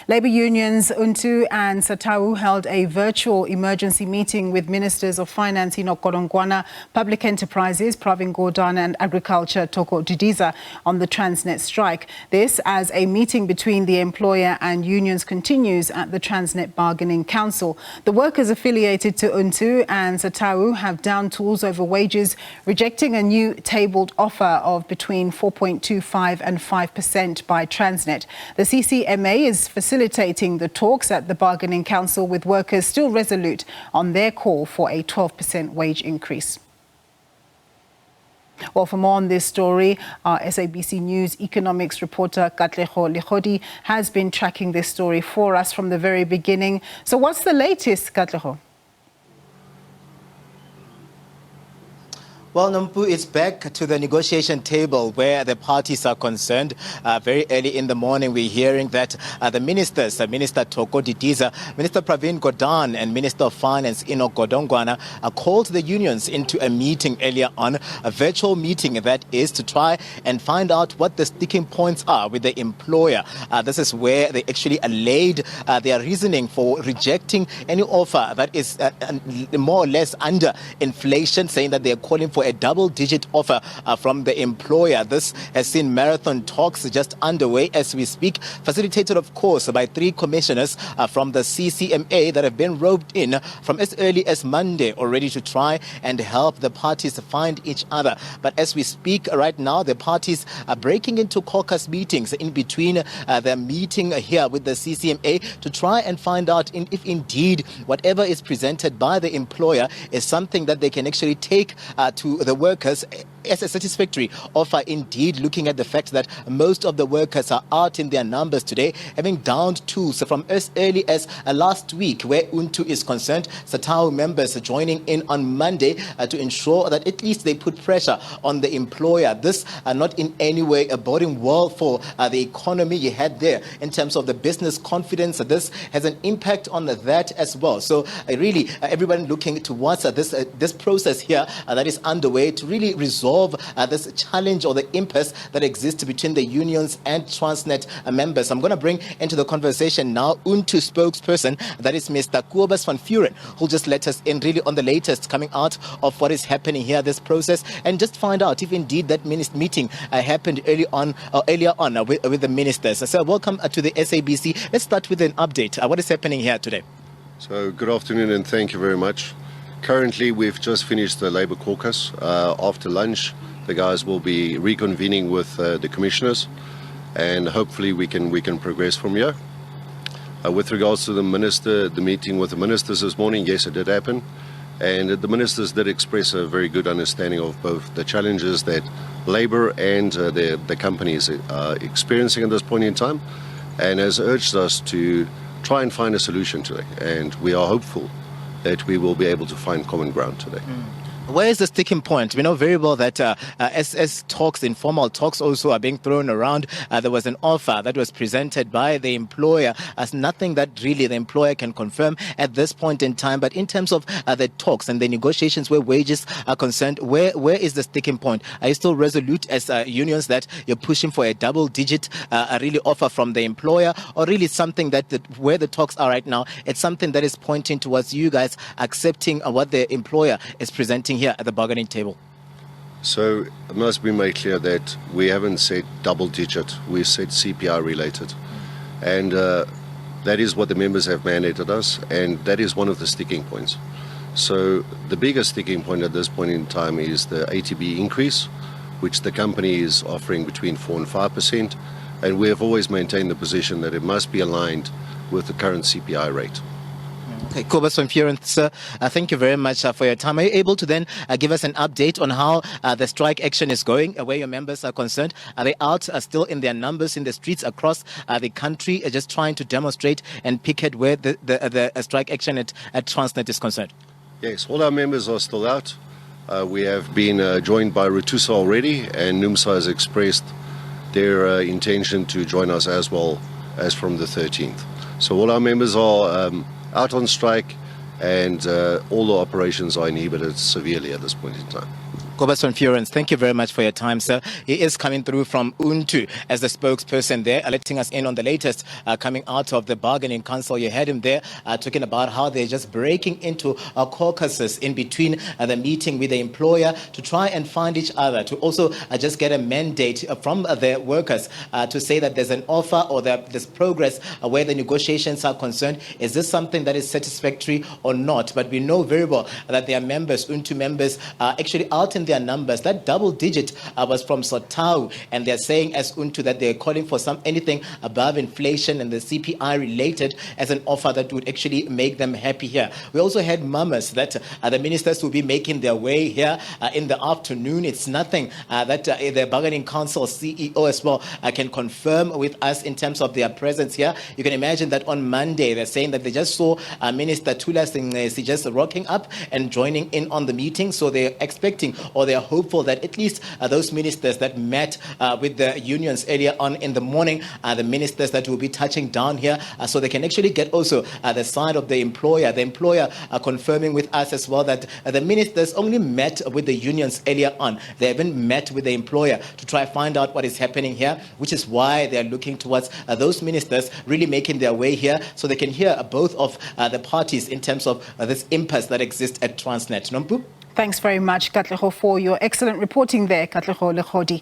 Labour unions UNTU and Satawu held a virtual emergency meeting with Ministers of Finance Enoch, Godongwana, Public Enterprises Pravin, Gordhan and Agriculture Thoko, Didiza on the Transnet Strike. This as a meeting between the employer and unions continues at the Transnet Bargaining Council. The workers affiliated to UNTU and Satawu have down tools over wages, rejecting a new tabled offer of between 4.25% and 5% by Transnet. The CCMA is facilitating the talks at the Bargaining Council, with workers still resolute on their call for a 12% wage increase. Well, for more on this story, our SABC News economics reporter Katlego Legodi has been tracking this story for us from the very beginning. So what's the latest, Katlego? Well, Nampu, it's back to the negotiation table where the parties are concerned. Very early in the morning, we're hearing that the ministers, Minister Thoko, Didiza, Minister Pravin, Gordhan, and Minister of Finance Enoch, Godongwana, called the unions into a meeting earlier on, a virtual meeting that is to try and find out what the sticking points are with the employer. This is where they actually allayed their reasoning for rejecting any offer that is more or less under inflation, saying that they are calling for a double-digit offer from the employer. This has seen marathon talks just underway as we speak, facilitated, of course, by 3 commissioners from the CCMA that have been roped in from as early as Monday already to try and help the parties find each other. But as we speak right now, the parties are breaking into caucus meetings in between the meeting here with the CCMA to try and find out if indeed whatever is presented by the employer is something that they can actually take to the workers as a satisfactory offer, indeed, looking at the fact that most of the workers are out in their numbers today, having downed tools from as early as last week, where UNTU is concerned. Satawu members are joining in on Monday to ensure that at least they put pressure on the employer. This not in any way boding well for the economy you had there in terms of the business confidence. This has an impact on that as well. So really, everyone looking towards this process here that is underway to really resolve this challenge or the impasse that exists between the unions and Transnet members. I'm going to bring into the conversation now UNTU spokesperson, that is Mr. Kobus van Vuren, who'll just let us in really on the latest coming out of what is happening here, this process, and just find out if indeed that meeting happened earlier on with the ministers. So welcome to the SABC. Let's start with an update. What is happening here today? So good afternoon and thank you very much. Currently, we've just finished the Labour caucus. After lunch, the guys will be reconvening with the commissioners, and hopefully we can progress from here. With regards to the meeting with the ministers this morning, yes, it did happen, and the ministers did express a very good understanding of both the challenges that Labour and the companies are experiencing at this point in time, and has urged us to try and find a solution today, and we are hopeful that we will be able to find common ground today. Where is the sticking point? We know very well that as talks, informal talks also are being thrown around. There was an offer that was presented by the employer as nothing that really the employer can confirm at this point in time. But in terms of the talks and the negotiations where wages are concerned, where is the sticking point? Are you still resolute as unions that you're pushing for a double-digit really offer from the employer, or really something that where the talks are right now, it's something that is pointing towards you guys accepting what the employer is presenting here at the bargaining table? So it must be made clear that we haven't said double digit, we said CPI related, and that is what the members have mandated us, and that is one of the sticking points. So the biggest sticking point at this point in time is the ATB increase, which the company is offering between 4% and 5%, and we have always maintained the position that it must be aligned with the current CPI rate. Okay, Kobus van Vuren, sir, thank you very much for your time. Are you able to then give us an update on how the strike action is going, where your members are concerned? Are they out still in their numbers in the streets across the country, just trying to demonstrate and picket where the strike action at Transnet is concerned? Yes, all our members are still out. We have been joined by Rutusa already, and NUMSA has expressed their intention to join us as well as from the 13th. So all our members are out on strike, and all the operations are inhibited severely at this point in time. Kobus van Furens, thank you very much for your time, sir. He is coming through from UNTU as the spokesperson there, letting us in on the latest coming out of the bargaining council. You heard him there talking about how they're just breaking into caucuses in between the meeting with the employer to try and find each other, to also just get a mandate from the workers to say that there's an offer or that there's progress where the negotiations are concerned. Is this something that is satisfactory or not? But we know very well that their members, UNTU members, are actually out in their numbers. That double digit was from Satawu, and they're saying as UNTU that they're calling for anything above inflation and the CPI related as an offer that would actually make them happy here. We also had murmurs that the ministers will be making their way here in the afternoon. It's nothing that the bargaining council CEO as well can confirm with us in terms of their presence here. You can imagine that on Monday they're saying that they just saw Minister Thula Singesi just rocking up and joining in on the meeting. So they're expecting or they're hopeful that at least those ministers that met with the unions earlier on in the morning, the ministers that will be touching down here, so they can actually get also the side of the employer. The employer confirming with us as well that the ministers only met with the unions earlier on. They haven't met with the employer to try and find out what is happening here, which is why they're looking towards those ministers really making their way here so they can hear both of the parties in terms of this impasse that exists at Transnet. Nompu? Thanks very much, Katlego, for your excellent reporting there, Katlego Legodi.